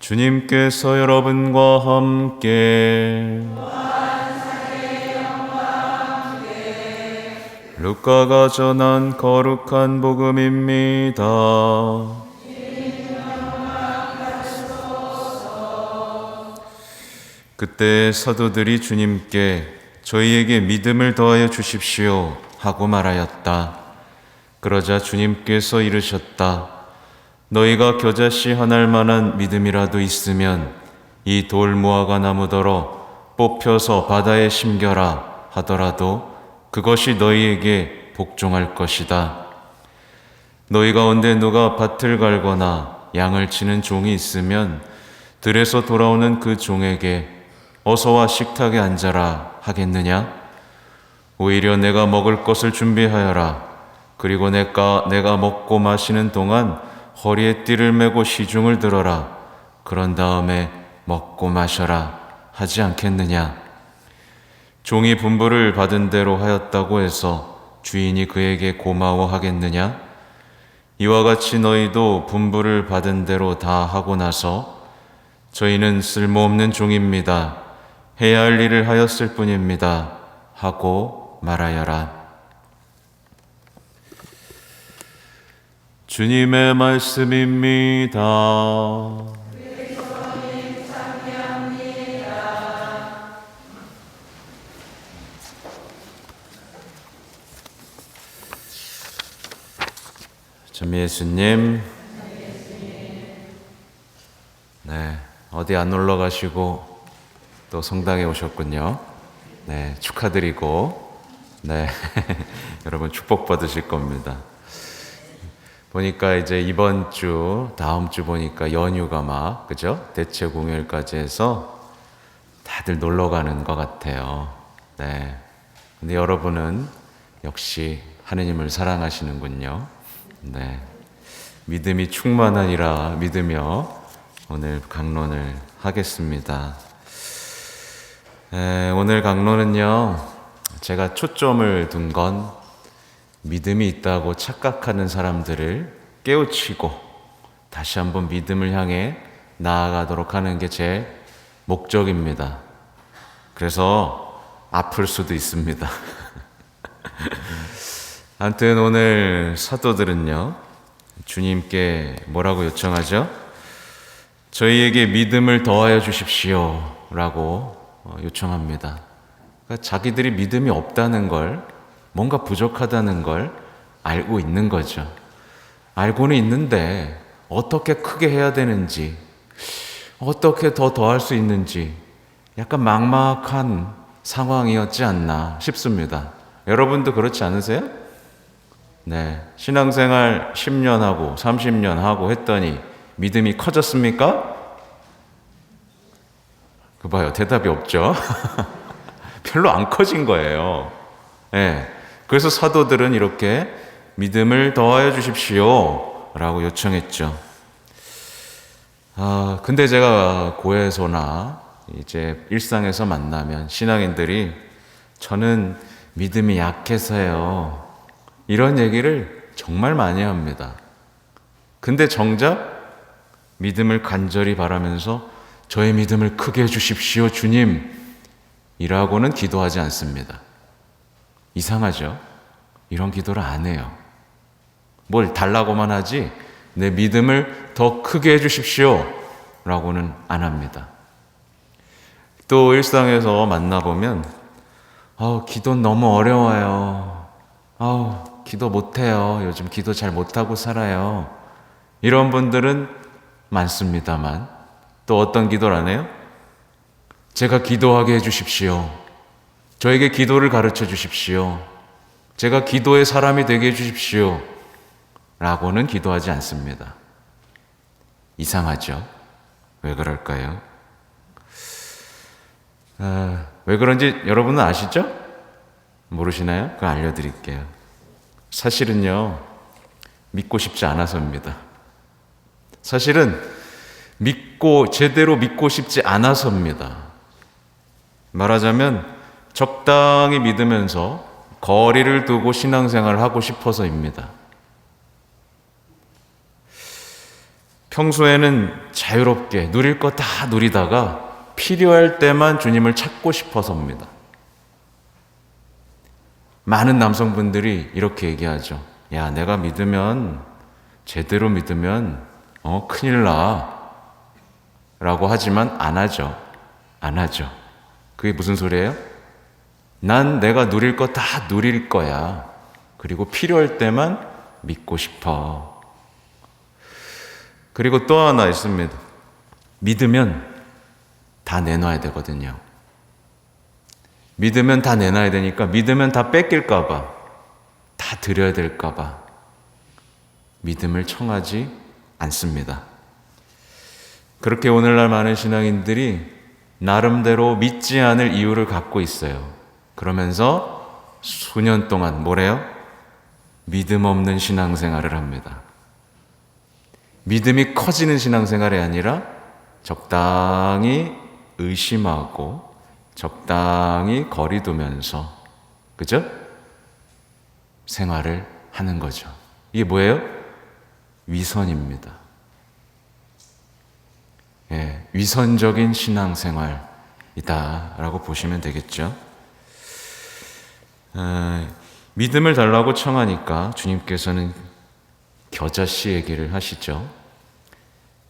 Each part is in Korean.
주님께서 여러분과 함께 루카가 전한 거룩한 복음입니다. 그때 사도들이 주님께 저희에게 믿음을 더하여 주십시오 하고 말하였다. 그러자 주님께서 이르셨다. 너희가 겨자씨 하나일 만한 믿음이라도 있으면 이 돌무화과 나무더러 뽑혀서 바다에 심겨라 하더라도 그것이 너희에게 복종할 것이다. 너희 가운데 누가 밭을 갈거나 양을 치는 종이 있으면 들에서 돌아오는 그 종에게 어서와 식탁에 앉아라 하겠느냐? 오히려 내가 먹을 것을 준비하여라. 그리고 내가 먹고 마시는 동안 허리에 띠를 메고 시중을 들어라. 그런 다음에 먹고 마셔라 하지 않겠느냐? 종이 분부를 받은 대로 하였다고 해서 주인이 그에게 고마워하겠느냐? 이와 같이 너희도 분부를 받은 대로 다 하고 나서 저희는 쓸모없는 종입니다. 해야 할 일을 하였을 뿐입니다. 하고 말하여라. 주님의 말씀입니다. 전 예수님, 네, 어디 안 놀러 가시고 또 성당에 오셨군요. 네, 축하드리고, 네, 여러분 축복 받으실 겁니다. 보니까 이제 이번 주, 다음 주 보니까 연휴가 막, 그죠? 대체 공휴일까지 해서 다들 놀러 가는 것 같아요. 네. 근데 여러분은 역시 하느님을 사랑하시는군요. 네. 믿음이 충만하니라 믿으며 오늘 강론을 하겠습니다. 오늘 강론은요, 제가 초점을 둔 건 믿음이 있다고 착각하는 사람들을 깨우치고 다시 한번 믿음을 향해 나아가도록 하는 게 제 목적입니다. 그래서 아플 수도 있습니다. 아무튼 오늘 사도들은요, 주님께 뭐라고 요청하죠? 저희에게 믿음을 더하여 주십시오 라고 요청합니다. 그러니까 자기들이 믿음이 없다는 걸, 뭔가 부족하다는 걸 알고 있는 거죠. 알고는 있는데 어떻게 크게 해야 되는지, 어떻게 더 더할 수 있는지 약간 막막한 상황이었지 않나 싶습니다. 여러분도 그렇지 않으세요? 네, 신앙생활 10년 하고 30년 하고 했더니 믿음이 커졌습니까? 그 봐요, 대답이 없죠. 별로 안 커진 거예요. 네, 그래서 사도들은 이렇게 믿음을 더하여 주십시오 라고 요청했죠. 근데 제가 고해소나 이제 일상에서 만나면 신앙인들이 저는 믿음이 약해서요, 이런 얘기를 정말 많이 합니다. 근데 정작 믿음을 간절히 바라면서 저의 믿음을 크게 해주십시오 주님 이라고는 기도하지 않습니다. 이상하죠? 이런 기도를 안 해요. 뭘 달라고만 하지 내 믿음을 더 크게 해주십시오 라고는 안 합니다. 또 일상에서 만나보면 기도 너무 어려워요. 기도 못해요. 요즘 기도 잘 못하고 살아요. 이런 분들은 많습니다만 또 어떤 기도를 안 해요? 제가 기도하게 해주십시오. 저에게 기도를 가르쳐 주십시오. 제가 기도의 사람이 되게 해주십시오 라고는 기도하지 않습니다. 이상하죠? 왜 그럴까요? 왜 그런지 여러분은 아시죠? 모르시나요? 그거 알려드릴게요. 사실은요, 믿고 싶지 않아서입니다. 사실은 제대로 믿고 싶지 않아서입니다. 말하자면 적당히 믿으면서 거리를 두고 신앙생활을 하고 싶어서입니다. 평소에는 자유롭게 누릴 거 다 누리다가 필요할 때만 주님을 찾고 싶어서입니다. 많은 남성분들이 이렇게 얘기하죠. 야, 내가 믿으면, 제대로 믿으면 큰일 나 라고 하지만 안 하죠. 안 하죠. 그게 무슨 소리예요? 난 내가 누릴 거 다 누릴 거야. 그리고 필요할 때만 믿고 싶어. 그리고 또 하나 있습니다. 믿으면 다 내놔야 되거든요. 믿으면 다 내놔야 되니까 믿으면 다 뺏길까봐, 다 드려야 될까봐 믿음을 청하지 않습니다. 그렇게 오늘날 많은 신앙인들이 나름대로 믿지 않을 이유를 갖고 있어요. 그러면서 수년 동안 뭐래요? 믿음 없는 신앙생활을 합니다. 믿음이 커지는 신앙생활이 아니라 적당히 의심하고 적당히 거리 두면서, 그죠? 생활을 하는 거죠. 이게 뭐예요? 위선입니다. 예, 위선적인 신앙생활이다라고 보시면 되겠죠. 믿음을 달라고 청하니까 주님께서는 겨자씨 얘기를 하시죠.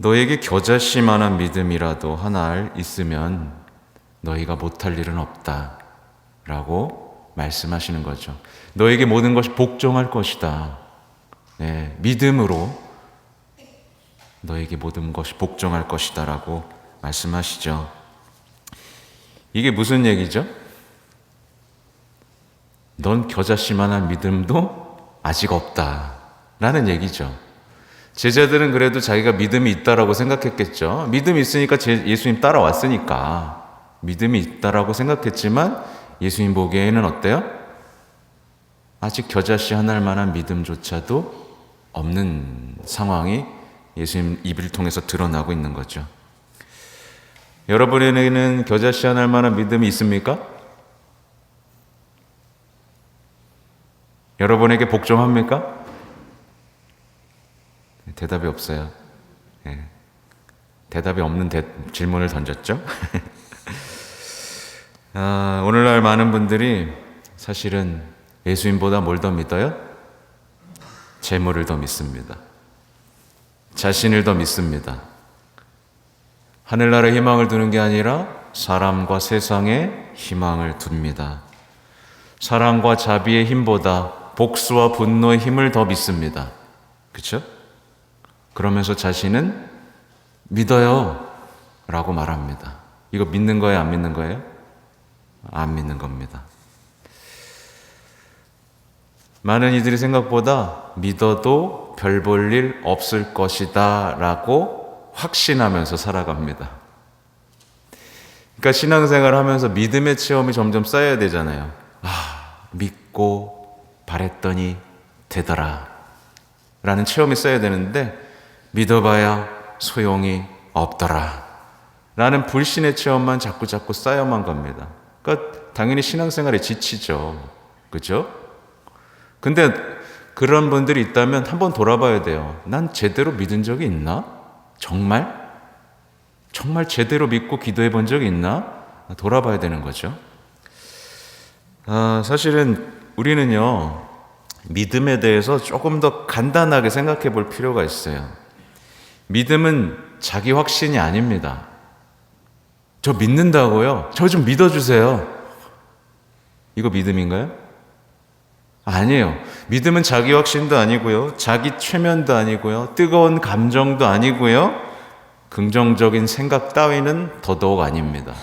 너에게 겨자씨만한 믿음이라도 하나 있으면 너희가 못할 일은 없다 라고 말씀하시는 거죠. 너에게 모든 것이 복종할 것이다. 네, 믿음으로 너에게 모든 것이 복종할 것이다 라고 말씀하시죠. 이게 무슨 얘기죠? 넌 겨자씨만한 믿음도 아직 없다 라는 얘기죠. 제자들은 그래도 자기가 믿음이 있다라고 생각했겠죠. 믿음이 있으니까 예수님 따라왔으니까 믿음이 있다라고 생각했지만 예수님 보기에는 어때요? 아직 겨자씨 하나일 만한 믿음조차도 없는 상황이 예수님 입을 통해서 드러나고 있는 거죠. 여러분에게는 겨자씨 하나일 만한 믿음이 있습니까? 여러분에게 복종합니까? 대답이 없어요. 네. 대답이 없는 질문을 던졌죠. 오늘날 많은 분들이 사실은 예수님보다 뭘 더 믿어요? 재물을 더 믿습니다. 자신을 더 믿습니다. 하늘나라에 희망을 두는 게 아니라 사람과 세상에 희망을 둡니다. 사랑과 자비의 힘보다 복수와 분노의 힘을 더 믿습니다. 그렇죠? 그러면서 자신은 믿어요 라고 말합니다. 이거 믿는 거예요? 안 믿는 거예요? 안 믿는 겁니다. 많은 이들이 생각보다 믿어도 별 볼 일 없을 것이다 라고 확신하면서 살아갑니다. 그러니까 신앙생활을 하면서 믿음의 체험이 점점 쌓여야 되잖아요. 믿고 바랬더니 되더라 라는 체험이 쌓여야 되는데 믿어봐야 소용이 없더라 라는 불신의 체험만 자꾸 쌓여만 갑니다. 그러니까 당연히 신앙생활에 지치죠. 그죠? 근데 그런 분들이 있다면 한번 돌아봐야 돼요. 난 제대로 믿은 적이 있나? 정말 제대로 믿고 기도해 본 적이 있나? 돌아봐야 되는 거죠. 사실은 우리는요, 믿음에 대해서 조금 더 간단하게 생각해 볼 필요가 있어요. 믿음은 자기 확신이 아닙니다. 저 믿는다고요? 저 좀 믿어주세요. 이거 믿음인가요? 아니에요. 믿음은 자기 확신도 아니고요, 자기 최면도 아니고요, 뜨거운 감정도 아니고요, 긍정적인 생각 따위는 더더욱 아닙니다.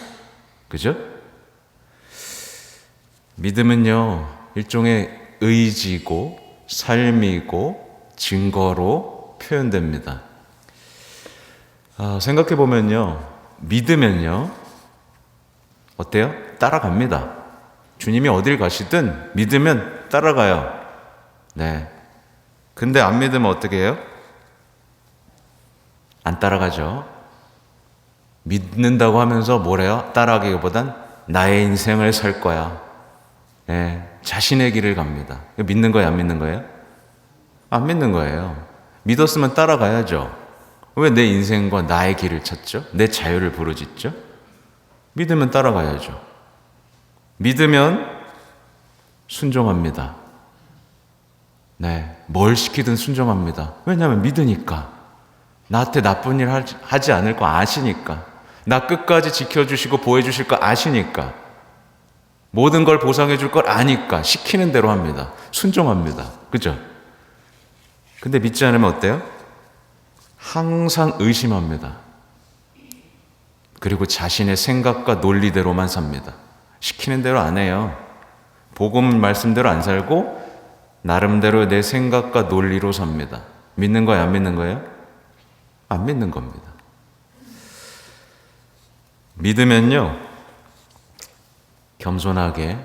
그죠? 믿음은요, 일종의 의지고 삶이고 증거로 표현됩니다. 생각해보면요, 믿으면요 어때요? 따라갑니다. 주님이 어딜 가시든 믿으면 따라가요. 네. 근데 안 믿으면 어떻게 해요? 안 따라가죠. 믿는다고 하면서 뭐래요? 따라가기보단 나의 인생을 살 거야. 네. 자신의 길을 갑니다. 믿는 거예요? 안 믿는 거예요? 안 믿는 거예요. 믿었으면 따라가야죠. 왜 내 인생과 나의 길을 찾죠? 내 자유를 부르짖죠? 믿으면 따라가야죠. 믿으면 순종합니다. 네, 뭘 시키든 순종합니다. 왜냐하면 믿으니까. 나한테 나쁜 일 하지 않을 거 아시니까. 나 끝까지 지켜주시고 보호해주실 거 아시니까. 모든 걸 보상해 줄 걸 아니까 시키는 대로 합니다. 순종합니다. 그죠? 근데 믿지 않으면 어때요? 항상 의심합니다. 그리고 자신의 생각과 논리대로만 삽니다. 시키는 대로 안 해요. 복음 말씀대로 안 살고 나름대로 내 생각과 논리로 삽니다. 믿는 거예요? 안 믿는 거예요? 안 믿는 겁니다. 믿으면요, 겸손하게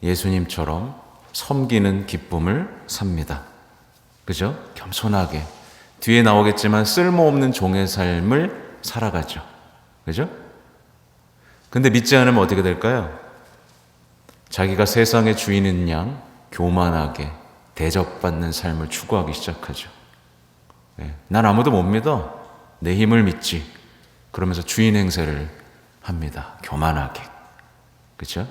예수님처럼 섬기는 기쁨을 삽니다. 그죠? 겸손하게. 뒤에 나오겠지만 쓸모없는 종의 삶을 살아가죠. 그죠? 근데 믿지 않으면 어떻게 될까요? 자기가 세상의 주인인 양 교만하게 대접받는 삶을 추구하기 시작하죠. 네. 난 아무도 못 믿어. 내 힘을 믿지. 그러면서 주인 행세를 합니다. 교만하게. 그렇죠?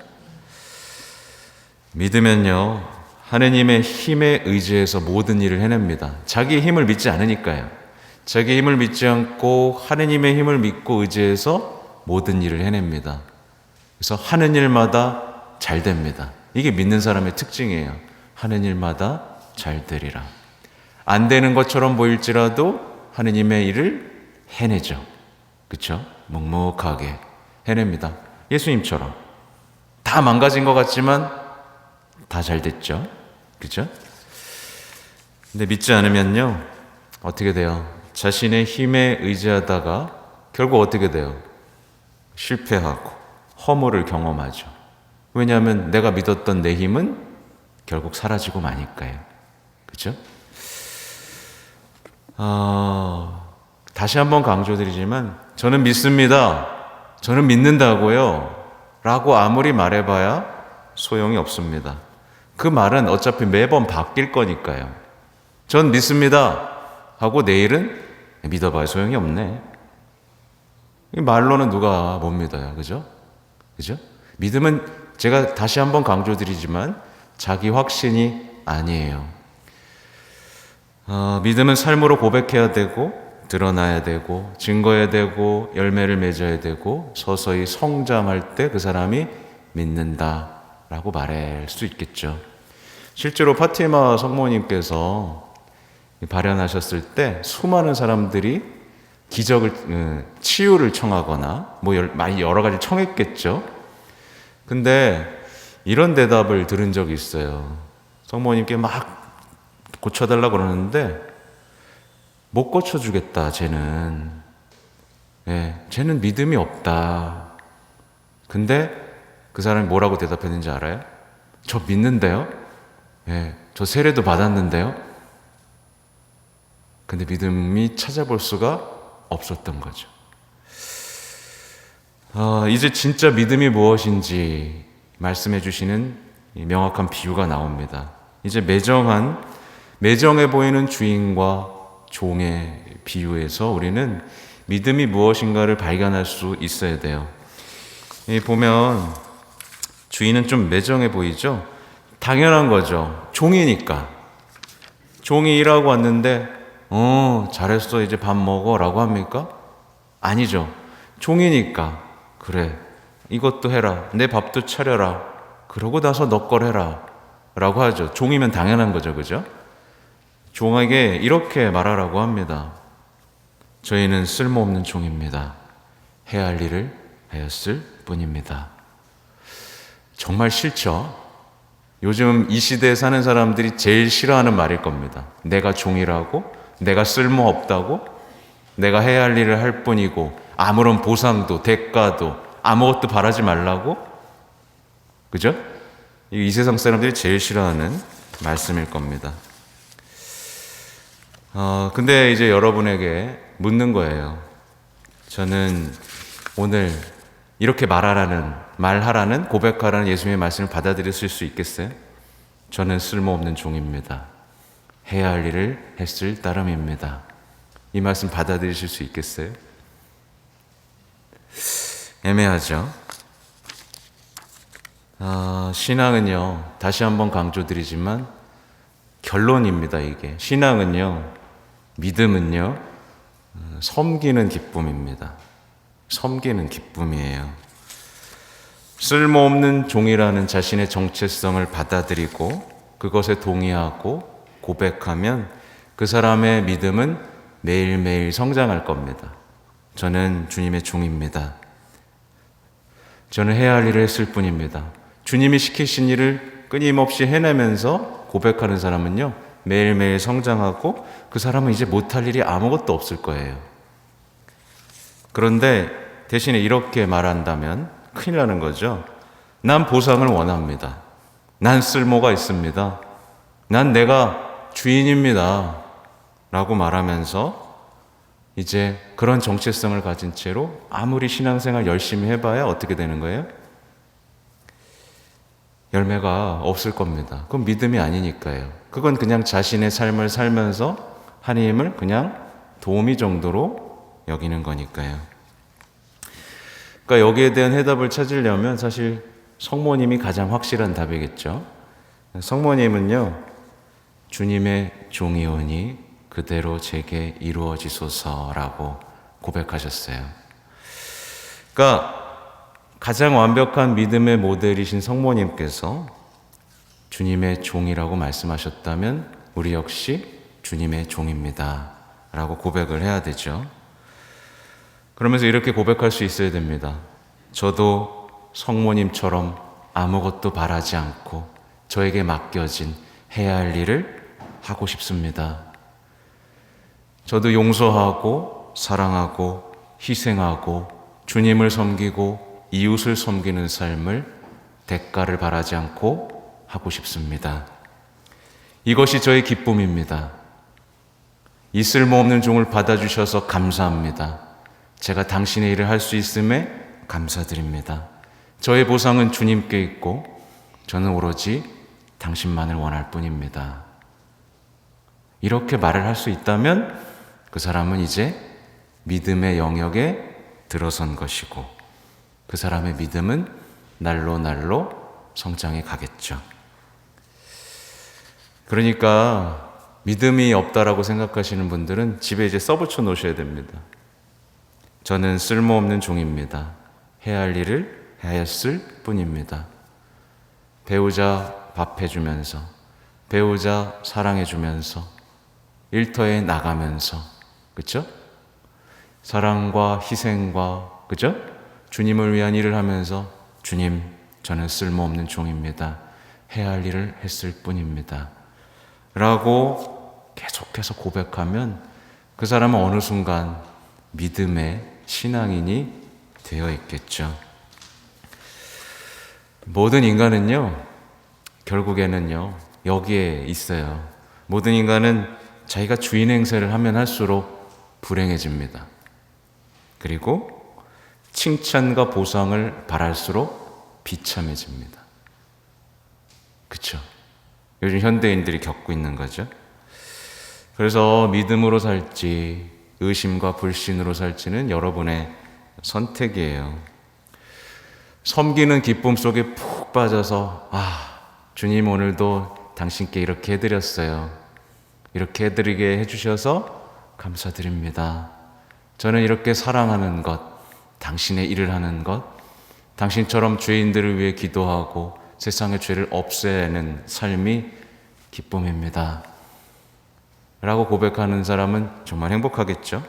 믿으면요, 하느님의 힘에 의지해서 모든 일을 해냅니다. 자기의 힘을 믿지 않으니까요. 자기의 힘을 믿지 않고 하느님의 힘을 믿고 의지해서 모든 일을 해냅니다. 그래서 하는 일마다 잘 됩니다. 이게 믿는 사람의 특징이에요. 하는 일마다 잘 되리라. 안 되는 것처럼 보일지라도 하느님의 일을 해내죠. 그렇죠? 묵묵하게 해냅니다. 예수님처럼. 다 망가진 것 같지만 다 잘 됐죠. 그렇죠? 근데 믿지 않으면요, 어떻게 돼요? 자신의 힘에 의지하다가 결국 어떻게 돼요? 실패하고 허물을 경험하죠. 왜냐하면 내가 믿었던 내 힘은 결국 사라지고 마니까요. 그렇죠? 다시 한번 강조드리지만 저는 믿습니다. 저는 믿는다고요. 라고 아무리 말해봐야 소용이 없습니다. 그 말은 어차피 매번 바뀔 거니까요. 전 믿습니다 하고 내일은 믿어봐야 소용이 없네. 이 말로는 누가 못 믿어요. 그죠? 그죠? 믿음은 제가 다시 한번 강조드리지만 자기 확신이 아니에요. 믿음은 삶으로 고백해야 되고 드러나야 되고 증거해야 되고 열매를 맺어야 되고 서서히 성장할 때 그 사람이 믿는다라고 말할 수 있겠죠. 실제로 파티마 성모님께서 발현하셨을 때 수많은 사람들이 기적을, 치유를 청하거나 뭐 여러 가지 청했겠죠. 근데 이런 대답을 들은 적이 있어요. 성모님께 막 고쳐달라고 그러는데 못 고쳐주겠다, 쟤는. 쟤는 믿음이 없다. 근데 그 사람이 뭐라고 대답했는지 알아요? 저 믿는데요? 저 세례도 받았는데요? 근데 믿음이 찾아볼 수가 없었던 거죠. 이제 진짜 믿음이 무엇인지 말씀해 주시는 명확한 비유가 나옵니다. 이제 매정해 보이는 주인과 종의 비유에서 우리는 믿음이 무엇인가를 발견할 수 있어야 돼요. 보면 주인은 좀 매정해 보이죠? 당연한 거죠. 종이니까. 종이 일하고 왔는데 잘했어, 이제 밥 먹어 라고 합니까? 아니죠. 종이니까 그래, 이것도 해라, 내 밥도 차려라, 그러고 나서 너 걸 해라 라고 하죠. 종이면 당연한 거죠. 그죠? 종에게 이렇게 말하라고 합니다. 저희는 쓸모없는 종입니다. 해야 할 일을 하였을 뿐입니다. 정말 싫죠? 요즘 이 시대에 사는 사람들이 제일 싫어하는 말일 겁니다. 내가 종이라고? 내가 쓸모없다고? 내가 해야 할 일을 할 뿐이고 아무런 보상도 대가도 아무것도 바라지 말라고? 그죠? 이 세상 사람들이 제일 싫어하는 말씀일 겁니다. 근데 이제 여러분에게 묻는 거예요. 저는 오늘 이렇게 말하라는 고백하라는 예수님의 말씀을 받아들였을 수 있겠어요? 저는 쓸모없는 종입니다. 해야 할 일을 했을 따름입니다. 이 말씀 받아들이실 수 있겠어요? 애매하죠. 신앙은요, 다시 한번 강조드리지만 결론입니다. 이게 신앙은요, 믿음은요, 섬기는 기쁨입니다. 섬기는 기쁨이에요. 쓸모없는 종이라는 자신의 정체성을 받아들이고 그것에 동의하고 고백하면 그 사람의 믿음은 매일매일 성장할 겁니다. 저는 주님의 종입니다. 저는 해야 할 일을 했을 뿐입니다. 주님이 시키신 일을 끊임없이 해내면서 고백하는 사람은요, 매일매일 성장하고 그 사람은 이제 못할 일이 아무것도 없을 거예요. 그런데 대신에 이렇게 말한다면 큰일 나는 거죠. 난 보상을 원합니다. 난 쓸모가 있습니다. 난 내가 주인입니다. 라고 말하면서 이제 그런 정체성을 가진 채로 아무리 신앙생활 열심히 해봐야 어떻게 되는 거예요? 열매가 없을 겁니다. 그건 믿음이 아니니까요. 그건 그냥 자신의 삶을 살면서 하나님을 그냥 도우미 정도로 여기는 거니까요. 그러니까 여기에 대한 해답을 찾으려면 사실 성모님이 가장 확실한 답이겠죠. 성모님은요, 주님의 종이오니 그대로 제게 이루어지소서라고 고백하셨어요. 그러니까 가장 완벽한 믿음의 모델이신 성모님께서 주님의 종이라고 말씀하셨다면 우리 역시 주님의 종입니다 라고 고백을 해야 되죠. 그러면서 이렇게 고백할 수 있어야 됩니다. 저도 성모님처럼 아무것도 바라지 않고 저에게 맡겨진 해야 할 일을 하고 싶습니다. 저도 용서하고 사랑하고 희생하고 주님을 섬기고 이웃을 섬기는 삶을 대가를 바라지 않고 하고 싶습니다. 이것이 저의 기쁨입니다. 이 쓸모없는 종을 받아주셔서 감사합니다. 제가 당신의 일을 할 수 있음에 감사드립니다. 저의 보상은 주님께 있고 저는 오로지 당신만을 원할 뿐입니다. 이렇게 말을 할 수 있다면 그 사람은 이제 믿음의 영역에 들어선 것이고 그 사람의 믿음은 날로 날로 성장해 가겠죠. 그러니까 믿음이 없다라고 생각하시는 분들은 집에 이제 써붙여 놓으셔야 됩니다. 저는 쓸모없는 종입니다. 해야 할 일을 하였을 뿐입니다. 배우자 밥해주면서, 배우자 사랑해주면서, 일터에 나가면서, 그쵸? 사랑과 희생과, 그죠? 주님을 위한 일을 하면서, 주님, 저는 쓸모없는 종입니다. 해야 할 일을 했을 뿐입니다. 라고 계속해서 고백하면 그 사람은 어느 순간 믿음의 신앙인이 되어 있겠죠. 모든 인간은요, 결국에는요, 여기에 있어요. 모든 인간은 자기가 주인 행세를 하면 할수록 불행해집니다. 그리고 칭찬과 보상을 바랄수록 비참해집니다. 그쵸? 요즘 현대인들이 겪고 있는 거죠. 그래서 믿음으로 살지, 의심과 불신으로 살지는 여러분의 선택이에요. 섬기는 기쁨 속에 푹 빠져서, 주님 오늘도 당신께 이렇게 해드렸어요. 이렇게 해드리게 해주셔서 감사드립니다. 저는 이렇게 사랑하는 것, 당신의 일을 하는 것, 당신처럼 죄인들을 위해 기도하고 세상의 죄를 없애는 삶이 기쁨입니다. 라고 고백하는 사람은 정말 행복하겠죠?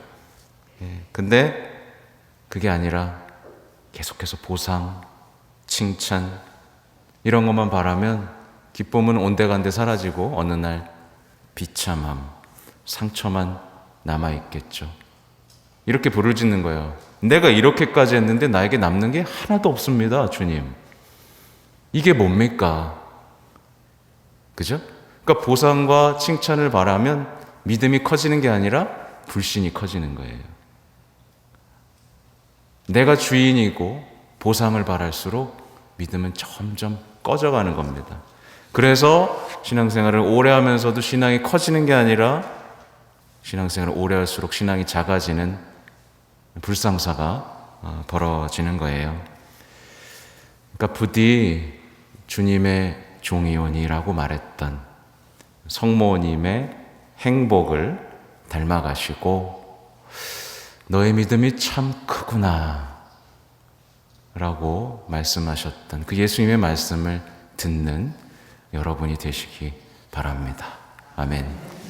근데 그게 아니라 계속해서 보상, 칭찬 이런 것만 바라면 기쁨은 온데간데 사라지고 어느 날 비참함, 상처만 남아있겠죠. 이렇게 부르짖는 거예요. 내가 이렇게까지 했는데 나에게 남는 게 하나도 없습니다, 주님. 이게 뭡니까? 그죠? 그러니까 보상과 칭찬을 바라면 믿음이 커지는 게 아니라 불신이 커지는 거예요. 내가 주인이고 보상을 바랄수록 믿음은 점점 꺼져가는 겁니다. 그래서 신앙생활을 오래 하면서도 신앙이 커지는 게 아니라 신앙생활을 오래 할수록 신앙이 작아지는 불상사가 벌어지는 거예요. 그러니까 부디 주님의 종이오니라고 말했던 성모님의 행복을 닮아가시고 너의 믿음이 참 크구나 라고 말씀하셨던 그 예수님의 말씀을 듣는 여러분이 되시기 바랍니다. 아멘.